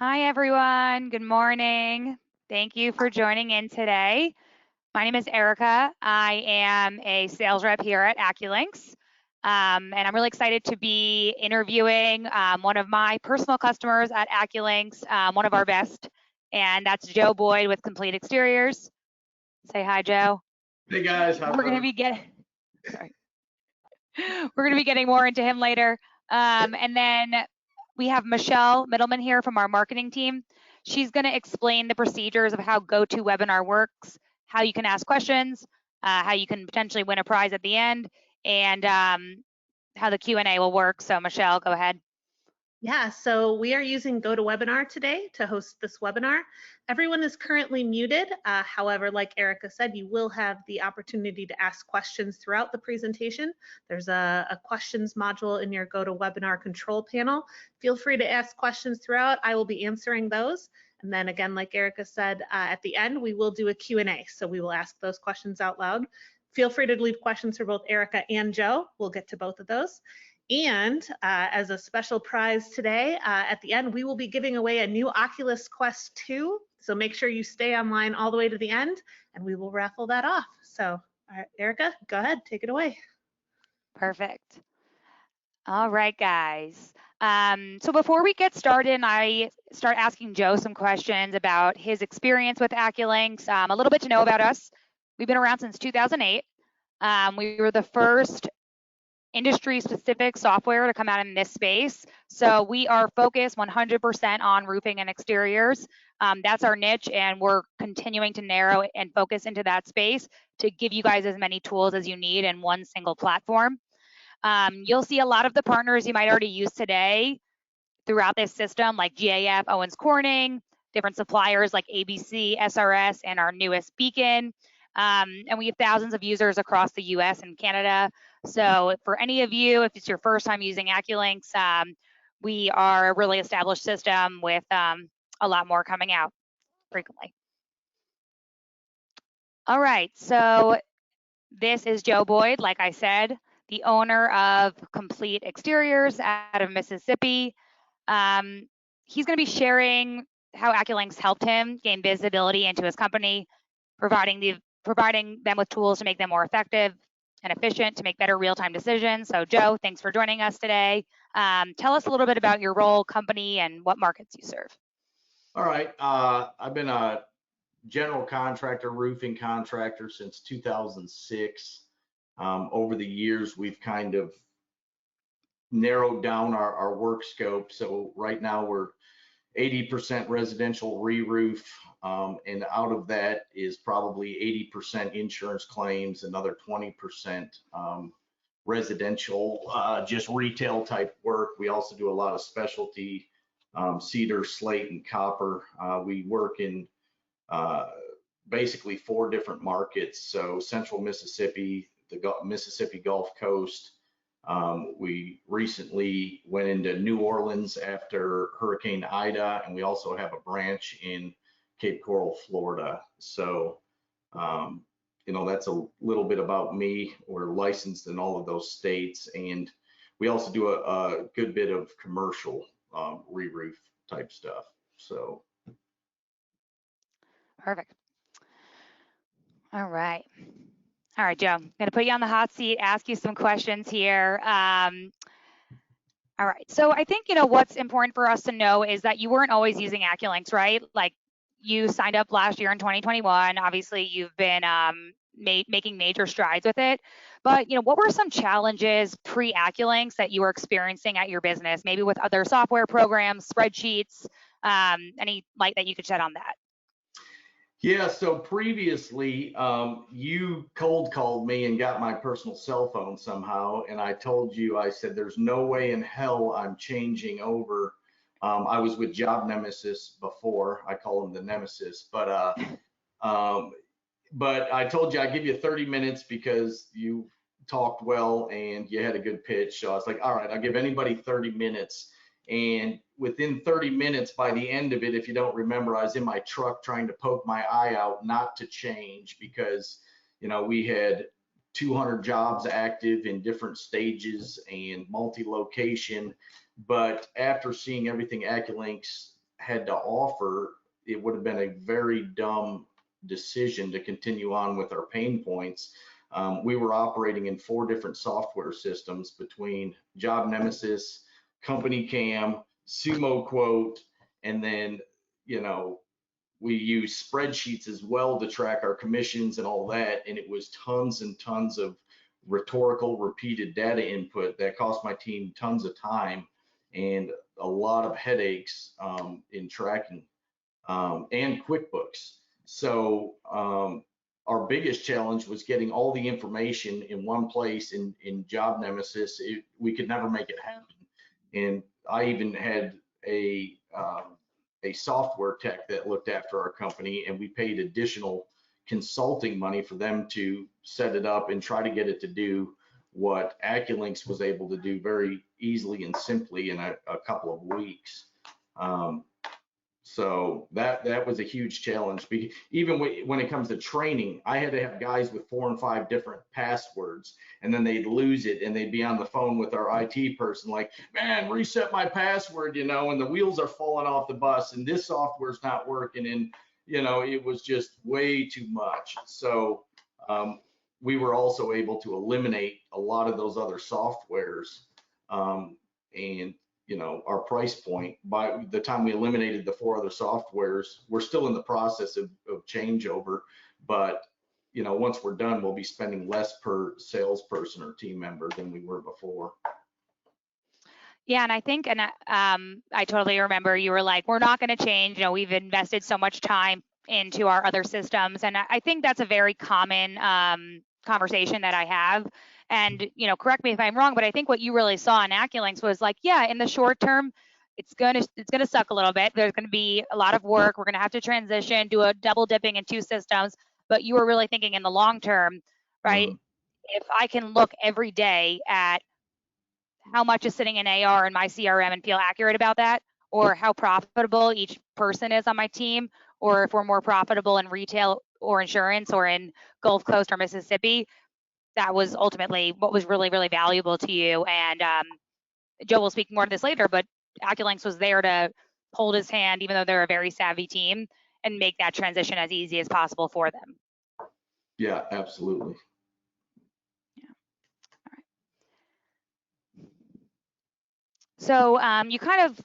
Hi, everyone. Good morning. Thank you for joining in today. My name is Erica. I am a sales rep here at AccuLynx, and I'm really excited to be interviewing one of my personal customers at AccuLynx, one of our best, and that's Joe Boyd with Complete Exteriors. Say hi, Joe. Hey guys, how's We're going to it? be getting sorry. We're going to be getting more into him later. And then we have Michelle Middleman here from our marketing team. She's going to explain the procedures of how GoToWebinar works, how you can ask questions, how you can potentially win a prize at the end, and how the Q&A will work. So Michelle, go ahead. Yeah, so we are using GoToWebinar today to host this webinar. Everyone is currently muted. However, like Erica said, you will have the opportunity to ask questions throughout the presentation. There's a questions module in your GoToWebinar control panel. Feel free to ask questions throughout. I will be answering those. And then again, like Erica said, at the end, we will do a Q&A. So we will ask those questions out loud. Feel free to leave questions for both Erica and Joe. We'll get to both of those. And as a special prize today, at the end, we will be giving away a new Oculus Quest 2. So make sure you stay online all the way to the end, and we will raffle that off. So, Erica, go ahead, take it away. Perfect. All right, guys. So before we get started and I start asking Joe some questions about his experience with AccuLynx, a little bit to know about us. We've been around since 2008. We were the first industry-specific software to come out in this space. So we are focused 100% on roofing and exteriors. That's our niche, and we're continuing to narrow and focus into that space to give you guys as many tools as you need in one single platform. You'll see a lot of the partners you might already use today throughout this system, like GAF, Owens Corning, different suppliers like ABC, SRS, and our newest Beacon. And we have thousands of users across the US and Canada. So for any of you, if it's your first time using AccuLynx, we are a really established system with a lot more coming out frequently. All right, so this is Joe Boyd, like I said, the owner of Complete Exteriors out of Mississippi. He's going to be sharing how AccuLynx helped him gain visibility into his company, providing them with tools to make them more effective and efficient to make better real-time decisions. So Joe, thanks for joining us today. Tell us a little bit about your role, company, and what markets you serve. All right, I've been a general contractor, roofing contractor since 2006. Over the years, we've kind of narrowed down our work scope. So right now we're 80% residential re-roof, and out of that is probably 80% insurance claims, another 20% residential, just retail type work. We also do a lot of specialty cedar, slate, and copper. We work in basically 4 different markets. So central Mississippi, the Mississippi Gulf Coast. We recently went into New Orleans after Hurricane Ida, and we also have a branch in Cape Coral, Florida. So, that's a little bit about me. We're licensed in all of those states, and we also do a good bit of commercial re-roof type stuff. So. Perfect. All right. All right, Joe, I'm going to put you on the hot seat, ask you some questions here. All right. So I think, what's important for us to know is that you weren't always using AccuLynx, right? Like you signed up last year in 2021. Obviously, you've been making major strides with it. But, what were some challenges pre-AccuLynx that you were experiencing at your business, maybe with other software programs, spreadsheets, any light that you could shed on that? Yeah, so previously, you cold called me and got my personal cell phone somehow, and I told you, I said, there's no way in hell I'm changing over. I was with Job Nemesis before, I call him the Nemesis, but I told you I'd give you 30 minutes because you talked well and you had a good pitch. So I was like, all right, I'll give anybody 30 minutes. And within 30 minutes, by the end of it, if you don't remember, I was in my truck trying to poke my eye out not to change because, we had 200 jobs active in different stages and multi-location. But after seeing everything AccuLynx had to offer, it would have been a very dumb decision to continue on with our pain points. We were operating in 4 different software systems between Job Nemesis, Company Cam, Sumo Quote, and then, you know, we use spreadsheets as well to track our commissions and all that. And it was tons and tons of rhetorical repeated data input that cost my team tons of time and a lot of headaches in tracking and QuickBooks. So our biggest challenge was getting all the information in one place in Job Nemesis. We could never make it happen. And I even had a software tech that looked after our company, and we paid additional consulting money for them to set it up and try to get it to do what AccuLynx was able to do very easily and simply in a couple of weeks. So that was a huge challenge. Even when it comes to training, I had to have guys with 4 and 5 different passwords, and then they'd lose it and they'd be on the phone with our IT person like, man, reset my password, you know, and the wheels are falling off the bus and this software's not working. And, you know, it was just way too much. So we were also able to eliminate a lot of those other softwares and you know, our price point. By the time we eliminated the 4 other softwares, we're still in the process of changeover, but you know, once we're done, we'll be spending less per salesperson or team member than we were before. Yeah, and I think, and I totally remember you were like, we're not going to change. You know, we've invested so much time into our other systems, and I think that's a very common conversation that I have. And, you know, correct me if I'm wrong, but I think what you really saw in AccuLynx was like, yeah, in the short term, it's gonna suck a little bit. There's gonna be a lot of work. We're gonna have to transition, do a double dipping in 2 systems. But you were really thinking in the long term, right? If I can look every day at how much is sitting in AR in my CRM and feel accurate about that, or how profitable each person is on my team, or if we're more profitable in retail or insurance or in Gulf Coast or Mississippi, that was ultimately what was really, really valuable to you. And Joe will speak more to this later, but AccuLynx was there to hold his hand, even though they're a very savvy team, and make that transition as easy as possible for them. Yeah, absolutely. Yeah. All right. So you kind of,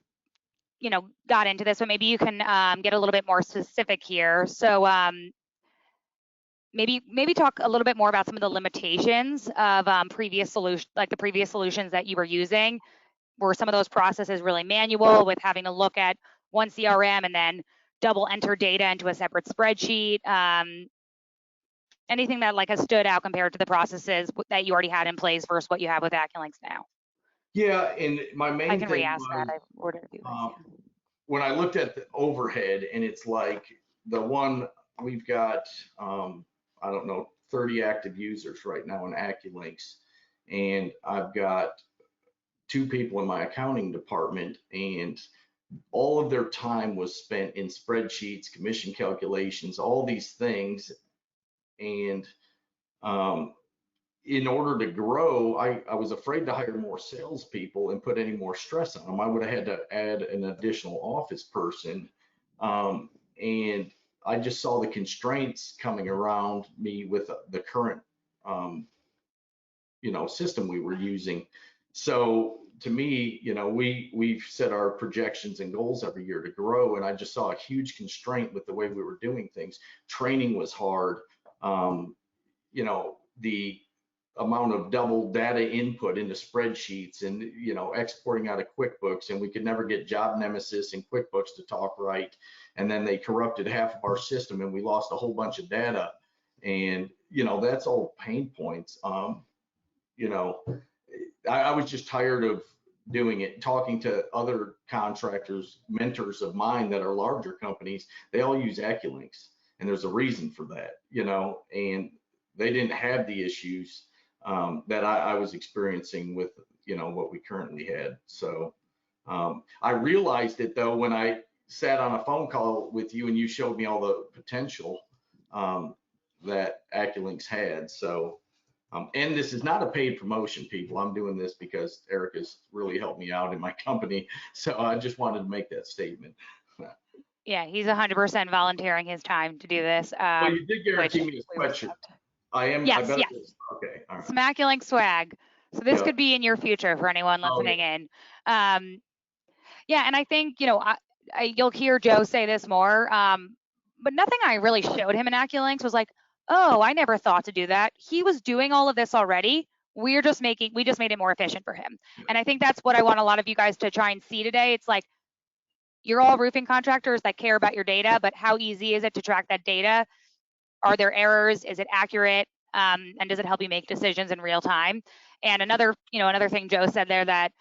you know, got into this, but maybe you can get a little bit more specific here. So maybe talk a little bit more about some of the limitations of previous solutions, like the previous solutions that you were using. Were some of those processes really manual with having to look at one CRM and then double enter data into a separate spreadsheet? Anything that like has stood out compared to the processes that you already had in place versus what you have with AccuLynx now? Yeah, and my main I can thing re-ask was that. I ordered a few things. when I looked at the overhead, and it's like the one we've got, I don't know, 30 active users right now in AccuLynx, and I've got 2 people in my accounting department, and all of their time was spent in spreadsheets, commission calculations, all these things. And in order to grow, I was afraid to hire more salespeople and put any more stress on them. I would have had to add an additional office person. And I just saw the constraints coming around me with the current, you know, system we were using. So to me, you know, we've set our projections and goals every year to grow, and I just saw a huge constraint with the way we were doing things. Training was hard. You know, the amount of double data input into spreadsheets and, you know, exporting out of QuickBooks, and we could never get Job Nemesis and QuickBooks to talk right. And then they corrupted half of our system and we lost a whole bunch of data. And, you know, that's all pain points. You know, I was just tired of doing it, talking to other contractors, mentors of mine that are larger companies. They all use AccuLynx, and there's a reason for that, you know, and they didn't have the issues that I was experiencing with, you know, what we currently had. So I realized it though when I sat on a phone call with you and you showed me all the potential that AccuLynx had. So and this is not a paid promotion, people. I'm doing this because Erica's really helped me out in my company. So I just wanted to make that statement. Yeah, he's 100% volunteering his time to do this. Well, you did Which guarantee me a we sweatshirt. respect. I Yes, better. yes. Okay, all right. Some AccuLynx swag. So this Yeah. could be in your future for anyone Oh, listening in. Yeah, and I think, you'll hear Joe say this more, but nothing I really showed him in AccuLynx was like, oh, I never thought to do that. He was doing all of this already. We just made it more efficient for him. And I think that's what I want a lot of you guys to try and see today. It's like, you're all roofing contractors that care about your data, but how easy is it to track that data? Are there errors? Is it accurate? And does it help you make decisions in real time? And another thing Joe said there that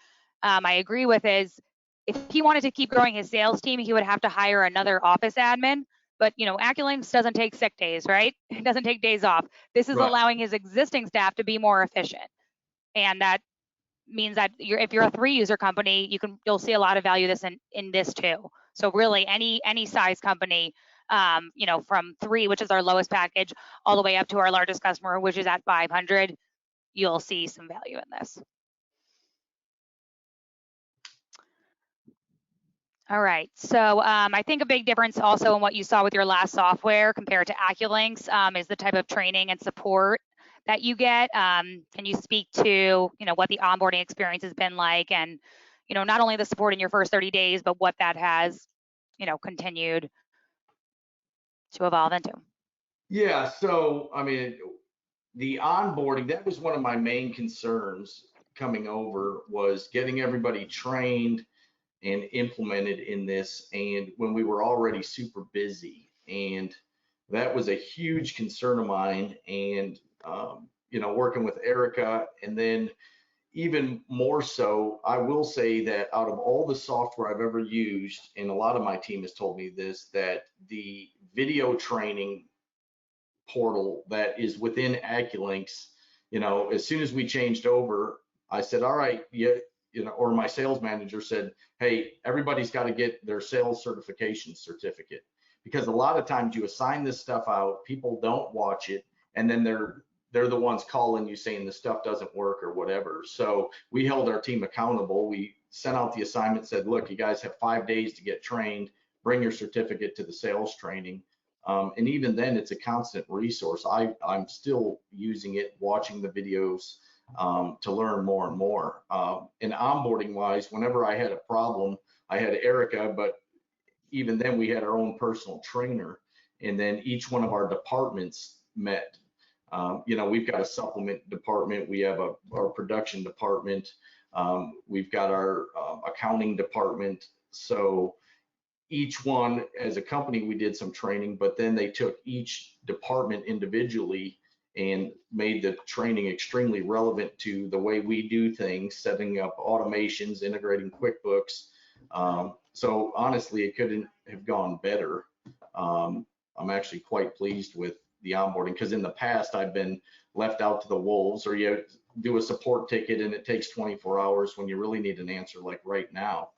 I agree with is, if he wanted to keep growing his sales team, he would have to hire another office admin. But AccuLynx doesn't take sick days, right? It doesn't take days off. This is right. allowing his existing staff to be more efficient, and that means that if you're a 3-user company, you'll see a lot of value in this too. So really, any size company, from 3, which is our lowest package, all the way up to our largest customer, which is at 500, you'll see some value in this. All right, so I think a big difference also in what you saw with your last software compared to AccuLynx is the type of training and support that you get. Can you speak to what the onboarding experience has been like, and not only the support in your first 30 days, but what that has continued to evolve into? Yeah. So, I mean, the onboarding, that was one of my main concerns coming over, was getting everybody trained and implemented in this. And when we were already super busy, and that was a huge concern of mine. And, working with Erica, and then even more so, I will say that out of all the software I've ever used, and a lot of my team has told me this, that the video training portal that is within AccuLynx, as soon as we changed over, I said, all right, yeah, or my sales manager said, hey, everybody's got to get their sales certification certificate, because a lot of times you assign this stuff out, people don't watch it, and then they're the ones calling you saying the stuff doesn't work or whatever. So we held our team accountable. We sent out the assignment, said, look, you guys have 5 days to get trained, bring your certificate to the sales training. And even then, it's a constant resource. I'm still using it, watching the videos to learn more and more. And onboarding wise, whenever I had a problem, I had Erica, but even then we had our own personal trainer. And then each one of our departments met. We've got a supplement department. We have our production department. We've got our accounting department. So each one, as a company, we did some training, but then they took each department individually and made the training extremely relevant to the way we do things, setting up automations, integrating QuickBooks. So honestly, it couldn't have gone better. I'm actually quite pleased with the onboarding, because in the past I've been left out to the wolves, or you do a support ticket and it takes 24 hours when you really need an answer like right now.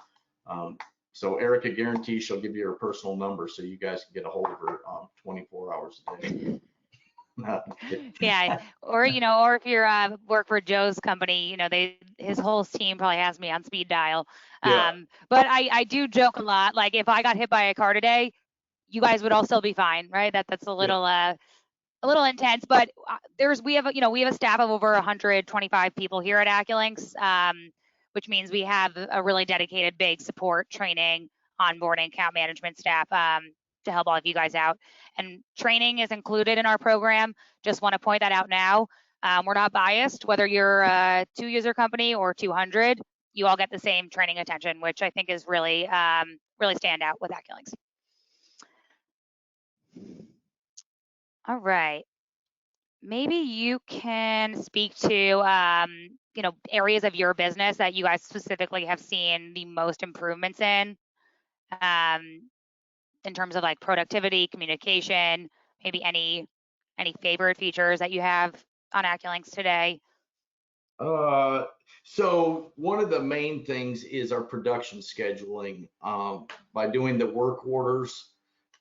So Erica guarantees she'll give you her personal number so you guys can get a hold of her 24 hours a day. Yeah, or if you're work for Joe's company, his whole team probably has me on speed dial. Yeah. But I do joke a lot. Like, if I got hit by a car today, you guys would all still be fine, right? That's a little intense, but we have a staff of over 125 people here at AccuLynx, which means we have a really dedicated, big support, training, onboarding, account management staff to help all of you guys out. And training is included in our program. Just want to point that out now. We're not biased, whether you're a 2-user company or 200. You all get the same training attention, which I think is really stand out with AccuLynx. All right. Maybe you can speak to, areas of your business that you guys specifically have seen the most improvements in terms of like productivity, communication, maybe any favorite features that you have on AccuLynx today. So one of the main things is our production scheduling. By doing the work orders,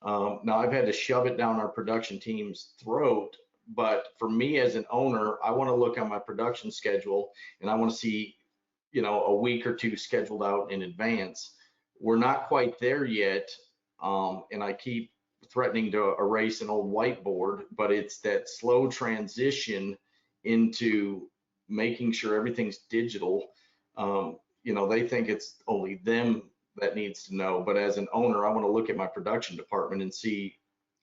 now I've had to shove it down our production team's throat, but for me as an owner, I want to look on my production schedule and I want to see, a week or two scheduled out in advance. We're not quite there yet, and I keep threatening to erase an old whiteboard, but it's that slow transition into making sure everything's digital. You know, they think it's only them that needs to know, but as an owner, I want to look at my production department and see,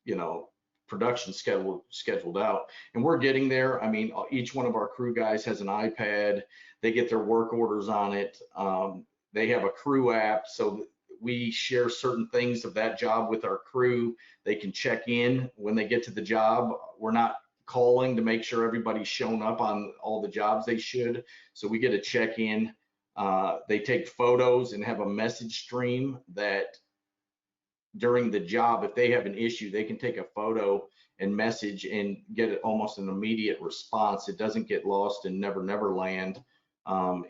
you know, production scheduled out, and we're getting there. I mean, each one of our crew guys has an iPad. They get their work orders on it. They have a crew app, so we share certain things of that job with our crew. They can check in when they get to the job. We're not calling to make sure everybody's shown up on all the jobs they should, so we get a check in. They take photos and have a message stream that during the job, if they have an issue, they can take a photo and message and get almost an immediate response. It doesn't get lost in Never Land,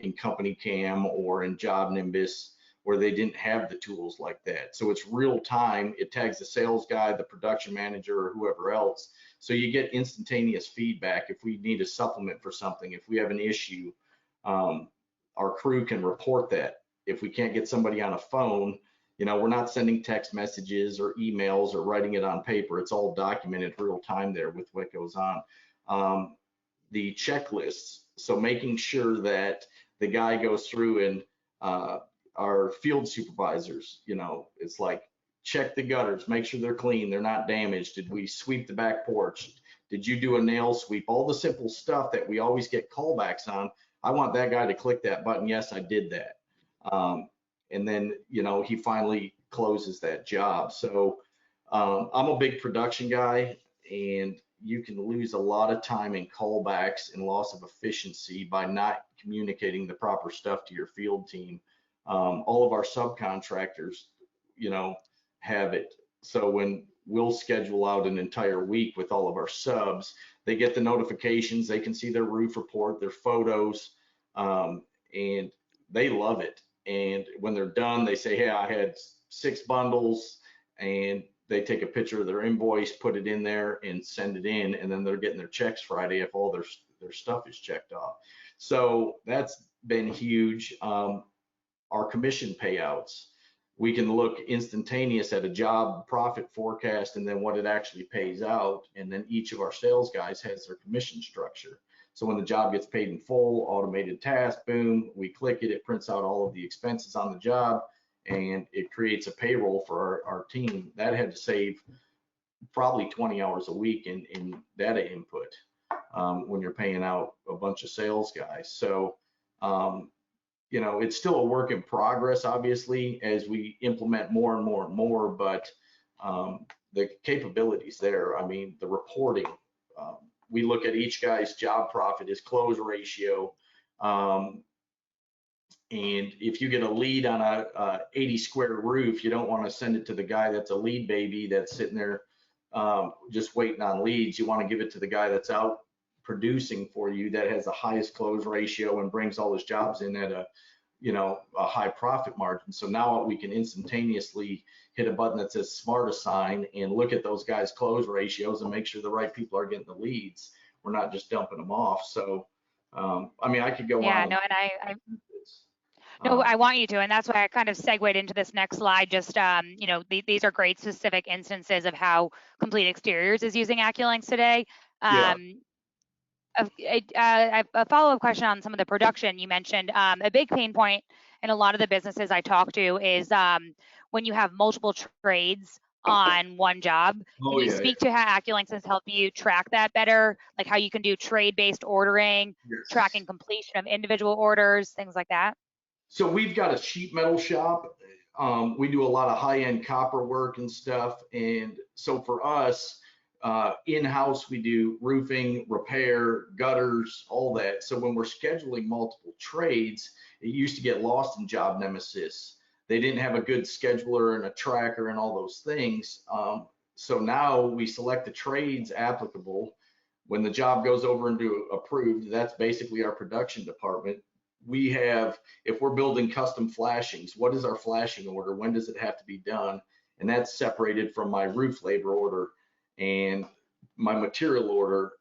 in Company Cam or in Job Nimbus, where they didn't have the tools like that. So it's real time. It tags the sales guy, the production manager, or whoever else. So you get instantaneous feedback. If we need a supplement for something, if we have an issue, our crew can report that. If we can't get somebody on a phone, you know, we're not sending text messages or emails or writing it on paper. It's all documented real time there with what goes on. The checklists, so making sure that the guy goes through and our field supervisors, you know, it's like, check the gutters, make sure they're clean, they're not damaged. Did we sweep the back porch? Did you do a nail sweep? All the simple stuff that we always get callbacks on. I want that guy to click that button. Yes, I did that. And then, you know, he finally closes that job. So I'm a big production guy, and you can lose a lot of time in callbacks and loss of efficiency by not communicating the proper stuff to your field team. All of our subcontractors, you know, have it. So when we'll schedule out an entire week with all of our subs, they get the notifications, they can see their roof report, their photos, and they love it. And when they're done, they say, hey, I had 6 bundles, and they take a picture of their invoice, put it in there and send it in, and then they're getting their checks Friday if all their stuff is checked off. So that's been huge. Our commission payouts, we can look instantaneous at a job profit forecast and then what it actually pays out, and then each of our sales guys has their commission structure. So when the job gets paid in full, automated task, boom, we click it, it prints out all of the expenses on the job, and it creates a payroll for our team. That had to save probably 20 hours a week in data input when you're paying out a bunch of sales guys. So, you know, it's still a work in progress, obviously, as we implement more and more and more, but the capabilities there. I mean, the reporting, we look at each guy's job profit, his close ratio, and if you get a lead on a 80 square roof, you don't want to send it to the guy that's a lead baby that's sitting there just waiting on leads. You want to give it to the guy that's out producing for you, that has the highest close ratio and brings all his jobs in at a, you know, a high profit margin. So now we can instantaneously hit a button that says Smart Assign and look at those guys' close ratios and make sure the right people are getting the leads. We're not just dumping them off. So, I mean, I could go on. Yeah, no, and no, I want you to, and that's why I kind of segued into this next slide. Just, you know, these are great specific instances of how Complete Exteriors is using AccuLynx today. Yeah. A follow-up question on some of the production you mentioned. A big pain point in a lot of the businesses I talk to is when you have multiple trades on one job. Can you speak to how AccuLynx has helped you track that better? Like how you can do trade-based ordering, tracking completion of individual orders, things like that? So we've got a sheet metal shop. We do a lot of high-end copper work and stuff. And so for us, in-house, we do roofing, repair, gutters, all that. So when we're scheduling multiple trades, it used to get lost in Job Nemesis. They didn't have a good scheduler and a tracker and all those things. So now we select the trades applicable. When the job goes over into approved, that's basically our production department. We have, if we're building custom flashings, what is our flashing order? When does it have to be done? And that's separated from my roof labor order and my material order.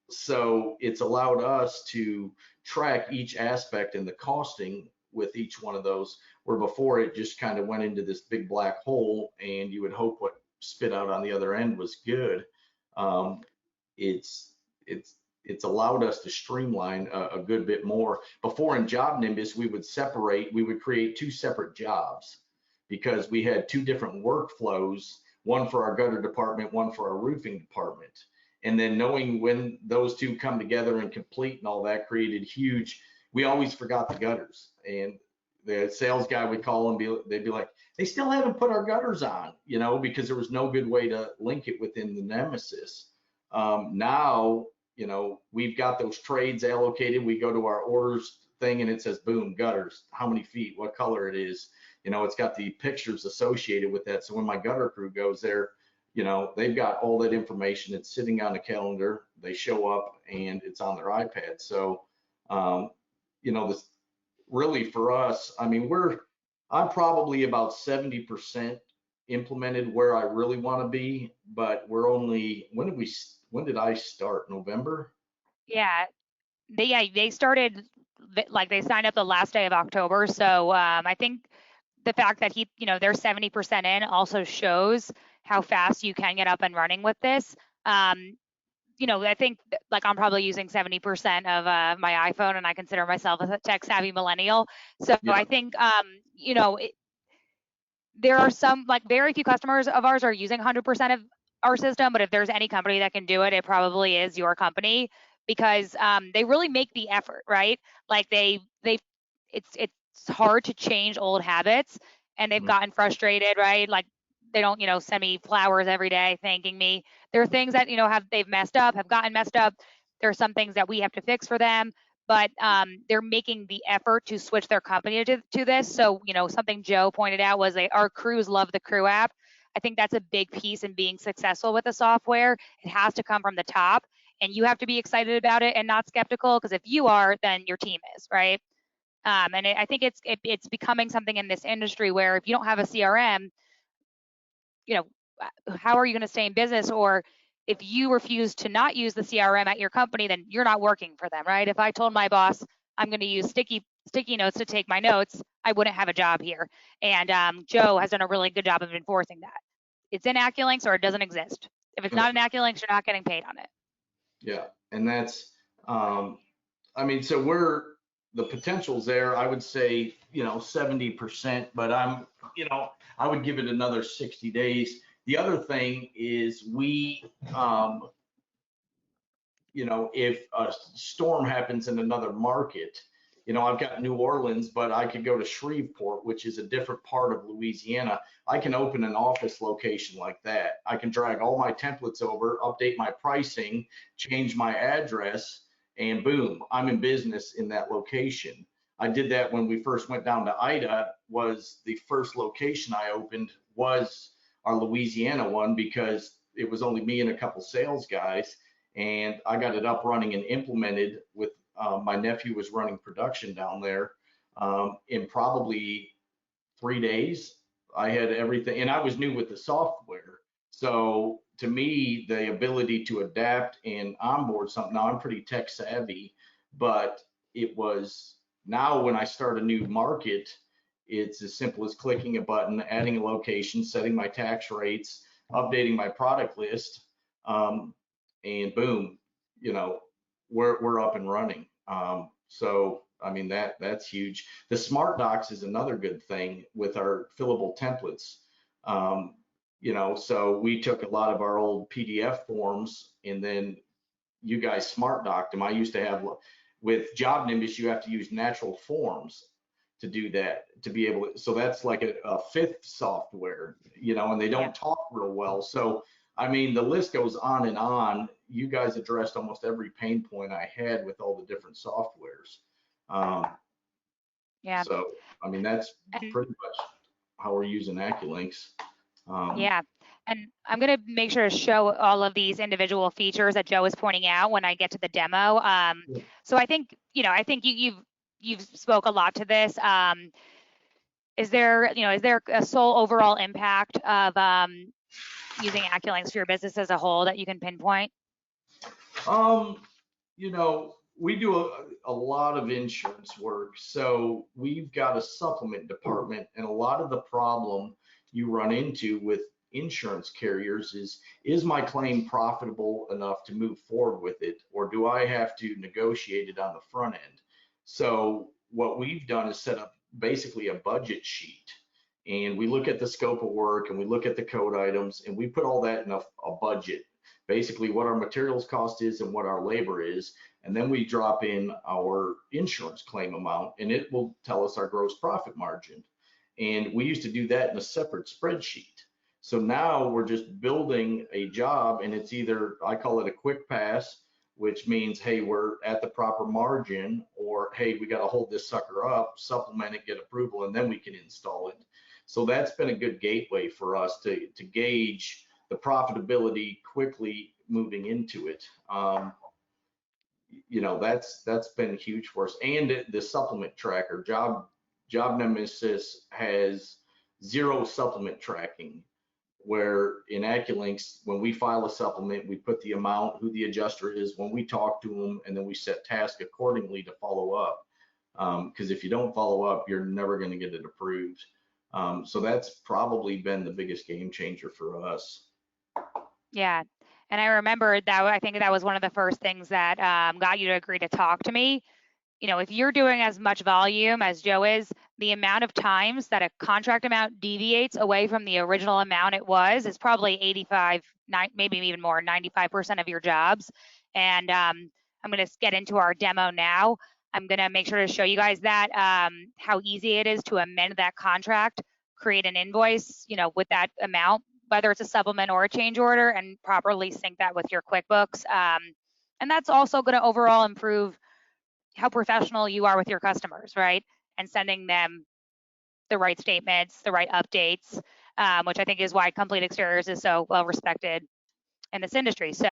So it's allowed us to track each aspect in the costing with each one of those, where before it just kind of went into this big black hole and you would hope what spit out on the other end was good. Um, it's it's it's allowed us to streamline a good bit more. Before in Job Nimbus, we would create two separate jobs because we had two different workflows, one for our gutter department, one for our roofing department. And then knowing when those two come together and complete and all that created huge, we always forgot the gutters. And the sales guy would call and they'd be like, they still haven't put our gutters on, because there was no good way to link it within the Nemesis. Now, we've got those trades allocated. We go to our orders thing and it says, boom, gutters, how many feet, what color it is. It's got the pictures associated with that. So when my gutter crew goes there, they've got all that information. It's sitting on the calendar. They show up and it's on their iPad. So, this really for us, I'm probably about 70% implemented where I really want to be, but we're only, when did I start? November? Yeah, they started, like, they signed up the last day of October. So I think the fact that they're 70% in also shows how fast you can get up and running with this. I think like I'm probably using 70% of my iPhone, and I consider myself a tech savvy millennial. So Yeah. I think, there are some, like, very few customers of ours are using 100% of our system, but if there's any company that can do it, it probably is your company, because they really make the effort, right? Like it's hard to change old habits, and they've gotten frustrated, right? Like they don't, send me flowers every day thanking me. There are things that, they've gotten messed up. There are some things that we have to fix for them, but they're making the effort to switch their company to this. So, something Joe pointed out was our crews love the Crew app. I think that's a big piece in being successful with the software. It has to come from the top, and you have to be excited about it and not skeptical, because if you are, then your team is, right? I think it's becoming something in this industry where if you don't have a CRM, how are you going to stay in business? Or if you refuse to not use the CRM at your company, then you're not working for them, right? If I told my boss I'm going to use sticky notes to take my notes, I wouldn't have a job here. And Joe has done a really good job of enforcing that. It's in AccuLynx or it doesn't exist. If it's not in AccuLynx, you're not getting paid on it. Yeah, and that's, so the potential's there. I would say, 70%, but I would give it another 60 days. The other thing is if a storm happens in another market, I've got New Orleans, but I could go to Shreveport, which is a different part of Louisiana. I can open an office location like that. I can drag all my templates over, update my pricing, change my address, and boom, I'm in business in that location. I did that when we first went down to Ida. Was the first location I opened was our Louisiana one, because it was only me and a couple sales guys, and I got it up running and implemented with my nephew was running production down there. In probably 3 days, I had everything, and I was new with the software. So to me, the ability to adapt and onboard something, now I'm pretty tech savvy, but it was, now when I start a new market, it's as simple as clicking a button, adding a location, setting my tax rates, updating my product list, and boom, we're up and running. So that's huge. The Smart Docs is another good thing with our fillable templates. So we took a lot of our old PDF forms, and then you guys Smart Docked them. I used to have, with Job Nimbus, you have to use natural forms to do that, to be able to, so that's like a fifth software, and they don't talk real well. So the list goes on and on. You guys addressed almost every pain point I had with all the different softwares. Yeah. So, that's pretty much how we're using AccuLynx. Yeah. And I'm going to make sure to show all of these individual features that Joe is pointing out when I get to the demo. So I think, you've spoke a lot to this. Is there a sole overall impact of using AccuLynx for your business as a whole that you can pinpoint? we do a lot of insurance work. So we've got a supplement department, and a lot of the problem you run into with insurance carriers is my claim profitable enough to move forward with it, or do I have to negotiate it on the front end? So what we've done is set up basically a budget sheet, and we look at the scope of work and we look at the code items, and we put all that in a budget, basically what our materials cost is and what our labor is, and then we drop in our insurance claim amount, and it will tell us our gross profit margin. And we used to do that in a separate spreadsheet. So now we're just building a job, and it's either, I call it a quick pass, which means, hey, we're at the proper margin, or hey, we got to hold this sucker up, supplement it, get approval, and then we can install it. So that's been a good gateway for us to gauge the profitability quickly moving into it. You know, that's been huge for us. And the supplement tracker, Job Nemesis has 0 supplement tracking, where in AccuLynx, when we file a supplement, we put the amount, who the adjuster is, when we talk to them, and then we set tasks accordingly to follow up. Because if you don't follow up, you're never going to get it approved. So that's probably been the biggest game changer for us. Yeah. And I remember that I think that was one of the first things that got you to agree to talk to me. You know, if you're doing as much volume as Joe is, the amount of times that a contract amount deviates away from the original amount it was is probably 85, maybe even more, 95% of your jobs. And I'm going to get into our demo now. I'm going to make sure to show you guys that, how easy it is to amend that contract, create an invoice, you know, with that amount, whether it's a supplement or a change order, and properly sync that with your QuickBooks. And that's also going to overall improve how professional you are with your customers, right? And sending them the right statements, the right updates, which I think is why Complete Exteriors is so well respected in this industry. So